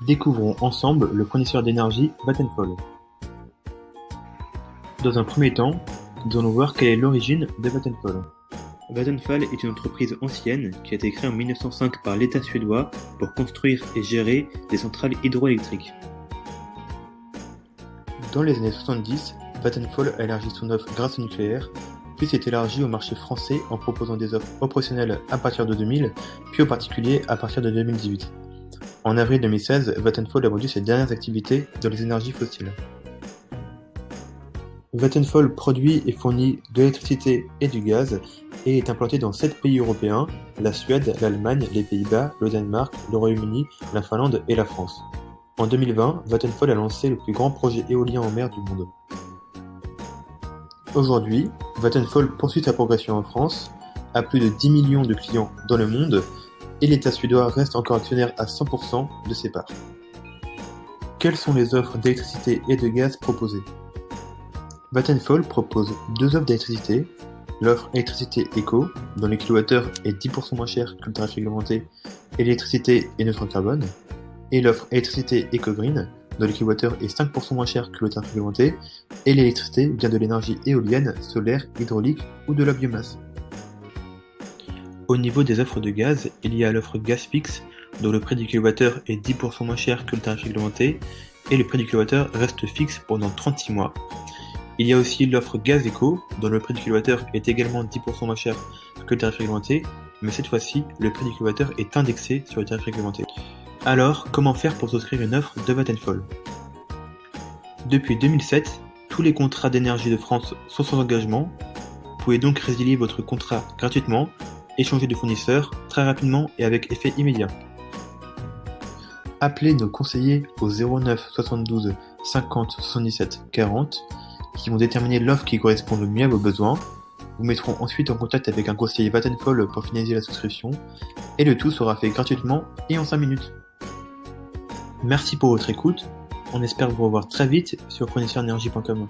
Découvrons ensemble le fournisseur d'énergie Vattenfall. Dans un premier temps, nous allons voir quelle est l'origine de Vattenfall. Vattenfall est une entreprise ancienne qui a été créée en 1905 par l'État suédois pour construire et gérer des centrales hydroélectriques. Dans les années 70, Vattenfall a élargi son offre grâce au nucléaire, puis s'est élargi au marché français en proposant des offres opérationnelles à partir de 2000, puis aux particuliers à partir de 2018. En avril 2016, Vattenfall a vendu ses dernières activités dans les énergies fossiles. Vattenfall produit et fournit de l'électricité et du gaz et est implanté dans 7 pays européens, la Suède, l'Allemagne, les Pays-Bas, le Danemark, le Royaume-Uni, la Finlande et la France. En 2020, Vattenfall a lancé le plus grand projet éolien en mer du monde. Aujourd'hui, Vattenfall poursuit sa progression en France, a plus de 10 millions de clients dans le monde et l'État suédois reste encore actionnaire à 100% de ses parts. Quelles sont les offres d'électricité et de gaz proposées ? Vattenfall propose deux offres d'électricité, l'offre électricité éco, dont le kilowattheure est 10% moins cher que le tarif réglementé et l'électricité est neutre en carbone, et l'offre électricité éco-green, dont le kilowattheure est 5% moins cher que le tarif réglementé et l'électricité vient de l'énergie éolienne, solaire, hydraulique ou de la biomasse. Au niveau des offres de gaz, il y a l'offre gaz fixe, dont le prix du kilowattheure est 10% moins cher que le tarif réglementé et le prix du kilowattheure reste fixe pendant 36 mois. Il y a aussi l'offre gaz éco, dont le prix du kilowattheure est également 10% moins cher que le tarif réglementé, mais cette fois-ci, le prix du kilowattheure est indexé sur le tarif réglementé. Alors, comment faire pour souscrire une offre de Vattenfall ? Depuis 2007, tous les contrats d'énergie de France sont sans engagement. Vous pouvez donc résilier votre contrat gratuitement et changer de fournisseur très rapidement et avec effet immédiat. Appelez nos conseillers au 09 72 50 77 40 qui vont déterminer l'offre qui correspond le mieux à vos besoins. Vous mettront ensuite en contact avec un conseiller Vattenfall pour finaliser la souscription et le tout sera fait gratuitement et en 5 minutes. Merci pour votre écoute, on espère vous revoir très vite sur fournisseurenergie.com.